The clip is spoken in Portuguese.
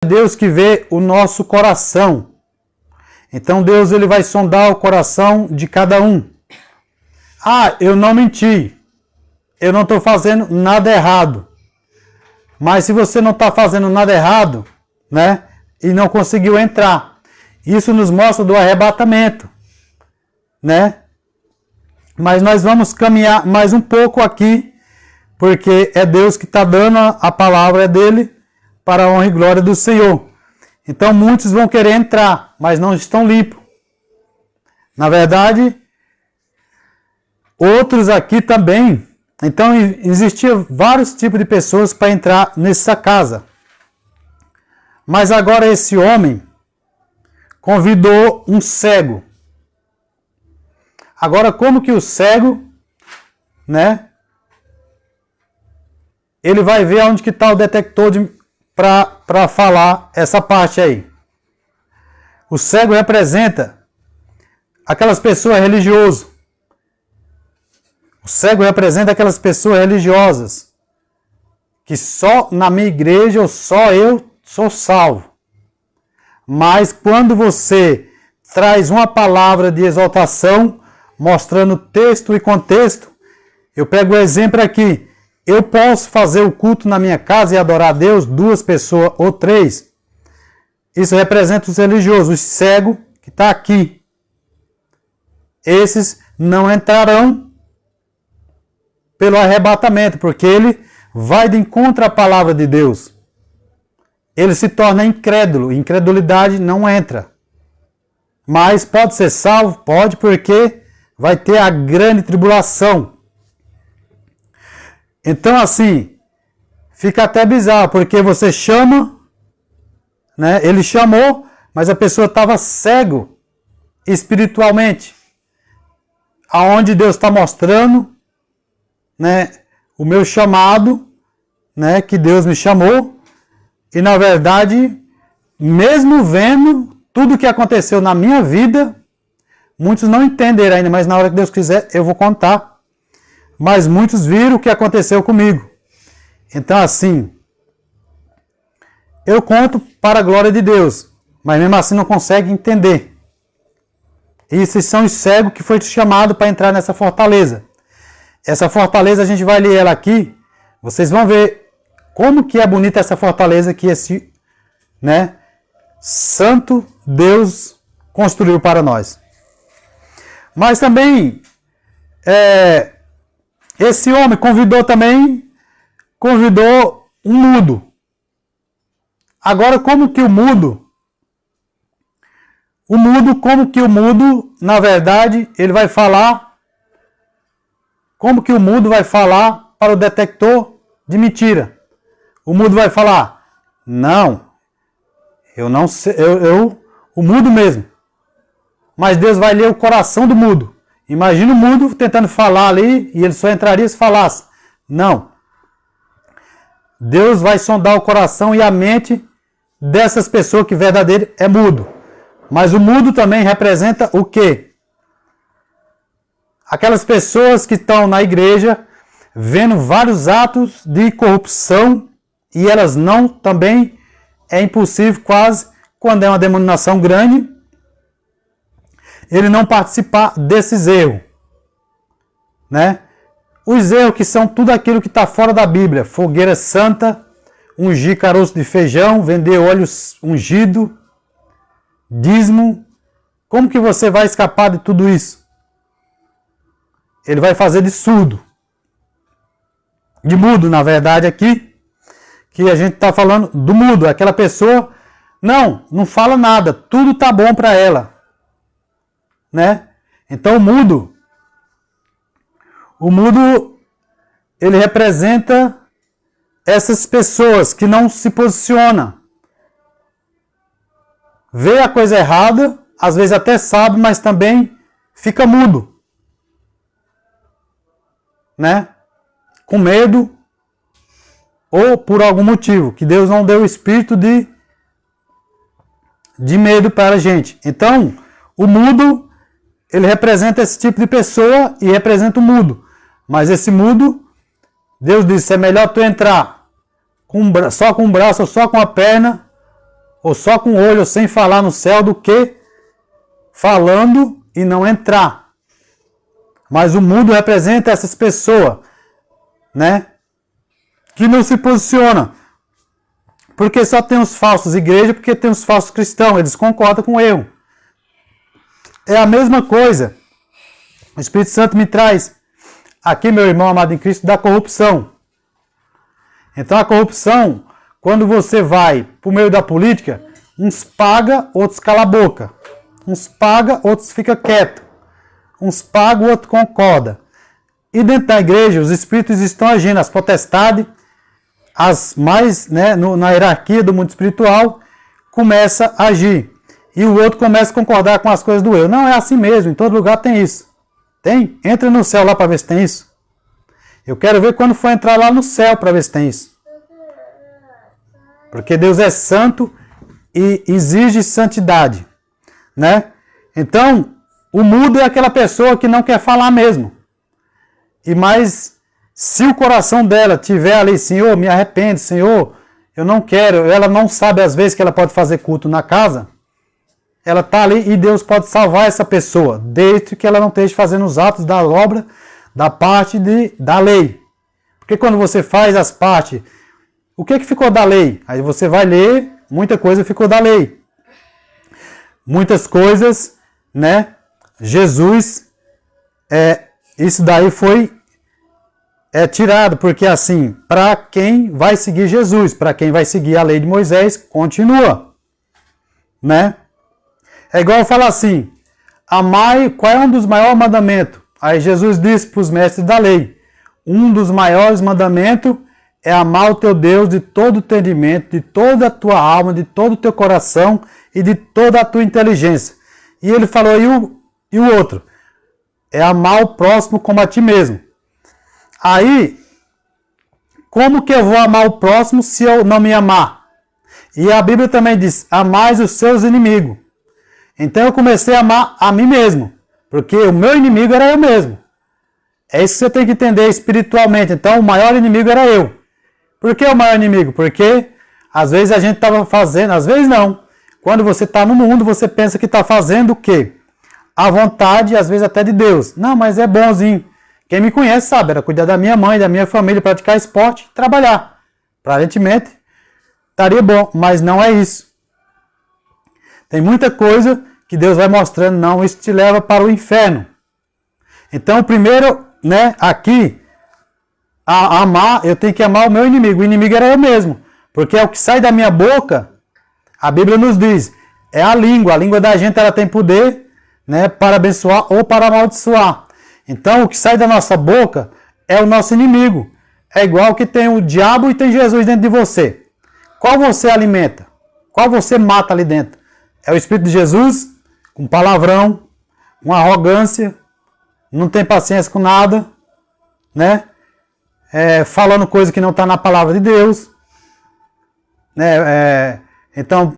Deus que vê o nosso coração. Então Deus ele vai sondar o coração de cada um. Ah, eu não menti. Eu não estou fazendo nada errado. Mas se você não está fazendo nada errado, né? E não conseguiu entrar. Isso nos mostra do arrebatamento, né? Mas nós vamos caminhar mais um pouco aqui, porque é Deus que está dando a palavra dele para a honra e glória do Senhor. Então muitos vão querer entrar, mas não estão limpos. Na verdade, outros aqui também. Então existiam vários tipos de pessoas para entrar nessa casa. Mas agora esse homem convidou um cego. Agora como que o cego, né? Ele vai ver onde que está o detector para falar essa parte aí. O cego representa aquelas pessoas religiosas. O cego representa aquelas pessoas religiosas que só na minha igreja ou só eu sou salvo. Mas quando você traz uma palavra de exaltação, mostrando texto e contexto, eu pego o exemplo aqui. Eu posso fazer o culto na minha casa e adorar a Deus, 2 pessoas ou 3. Isso representa os religiosos, os cegos que estão aqui. Esses não entrarão pelo arrebatamento, porque ele vai de encontro à palavra de Deus. Ele se torna incrédulo, incredulidade não entra. Mas pode ser salvo? Pode, porque vai ter a grande tribulação. Então assim, fica até bizarro, porque você chama, né? Ele chamou, mas a pessoa estava cego espiritualmente. Aonde Deus está mostrando, né, o meu chamado, né, que Deus me chamou, e na verdade, mesmo vendo tudo o que aconteceu na minha vida, muitos não entenderam ainda, mas na hora que Deus quiser eu vou contar. Mas muitos viram o que aconteceu comigo. Então assim, eu conto para a glória de Deus, mas mesmo assim não consegue entender. Esses são os cegos que foi chamado para entrar nessa fortaleza. Essa fortaleza a gente vai ler ela aqui. Vocês vão ver como que é bonita essa fortaleza que esse, né, santo Deus construiu para nós. Mas também esse homem convidou um mudo. Agora como que o mudo, na verdade, ele vai falar. Como que o mudo vai falar para o detector de mentira? O mudo vai falar: não, eu não sei, o mudo mesmo. Mas Deus vai ler o coração do mudo. Imagina o mudo tentando falar ali e ele só entraria se falasse. Não. Deus vai sondar o coração e a mente dessas pessoas que verdadeiro é mudo. Mas o mudo também representa o quê? Aquelas pessoas que estão na igreja vendo vários atos de corrupção e elas não também é impossível quase quando é uma denominação grande ele não participar desses erros, né? Os erros que são tudo aquilo que está fora da Bíblia: fogueira santa, ungir caroço de feijão, vender óleo ungido, dízimo. Como que você vai escapar de tudo isso? Ele vai fazer de surdo. De mudo, na verdade, aqui. Que a gente está falando do mudo. Aquela pessoa, não fala nada. Tudo está bom para ela. Né? Então o mudo, ele representa essas pessoas que não se posicionam. Vê a coisa errada, às vezes até sabe, mas também fica mudo. Né? Com medo ou por algum motivo, que Deus não deu o espírito de medo para a gente. Então, o mudo, ele representa esse tipo de pessoa e representa o mudo. Mas esse mudo, Deus disse, é melhor tu entrar só com um braço ou só com a perna ou só com o olho, ou sem falar no céu, do que falando e não entrar. Mas o mundo representa essas pessoas, né? Que não se posicionam. Porque só tem os falsos igrejas, porque tem os falsos cristãos. Eles concordam com o erro. É a mesma coisa. O Espírito Santo me traz aqui, meu irmão amado em Cristo, da corrupção. Então a corrupção, quando você vai por meio da política, uns paga, outros cala a boca. Uns paga, outros fica quieto. Uns pagam, outros concorda. E dentro da igreja, os espíritos estão agindo, as potestades, as mais, né, na hierarquia do mundo espiritual, começa a agir. E o outro começa a concordar com as coisas do eu. Não, é assim mesmo, em todo lugar tem isso. Tem? Entra no céu lá para ver se tem isso. Eu quero ver quando for entrar lá no céu para ver se tem isso. Porque Deus é santo e exige santidade, né? Então, o mudo é aquela pessoa que não quer falar mesmo. E mais, se o coração dela tiver ali, Senhor, me arrependo, Senhor, eu não quero, ela não sabe às vezes que ela pode fazer culto na casa, ela está ali e Deus pode salvar essa pessoa, desde que ela não esteja fazendo os atos da obra, da parte da lei. Porque quando você faz as partes, o que ficou da lei? Aí você vai ler, muita coisa ficou da lei. Muitas coisas, né? Jesus, isso daí foi tirado, porque assim, para quem vai seguir Jesus, para quem vai seguir a lei de Moisés, continua, né? É igual eu falar assim, amai, qual é um dos maiores mandamentos? Aí Jesus disse para os mestres da lei, um dos maiores mandamentos é amar o teu Deus de todo o entendimento, de toda a tua alma, de todo o teu coração e de toda a tua inteligência. E ele falou, e o outro? É amar o próximo como a ti mesmo. Aí, como que eu vou amar o próximo se eu não me amar? E a Bíblia também diz, amais os seus inimigos. Então eu comecei a amar a mim mesmo, porque o meu inimigo era eu mesmo. É isso que você tem que entender espiritualmente. Então o maior inimigo era eu. Por que o maior inimigo? Porque às vezes a gente estava fazendo, às vezes não. Quando você está no mundo, você pensa que está fazendo o quê? A vontade, às vezes até de Deus. Não, mas é bonzinho. Quem me conhece sabe, era cuidar da minha mãe, da minha família, praticar esporte e trabalhar. Aparentemente, estaria bom, mas não é isso. Tem muita coisa que Deus vai mostrando, não, isso te leva para o inferno. Então, primeiro, né, aqui, a amar, eu tenho que amar o meu inimigo. O inimigo era eu mesmo, porque é o que sai da minha boca, a Bíblia nos diz, é a língua da gente ela tem poder, né, para abençoar ou para amaldiçoar. Então, o que sai da nossa boca é o nosso inimigo. É igual que tem o diabo e tem Jesus dentro de você. Qual você alimenta? Qual você mata ali dentro? É o Espírito de Jesus, com palavrão, com arrogância, não tem paciência com nada, né? Falando coisa que não está na palavra de Deus, né? Então,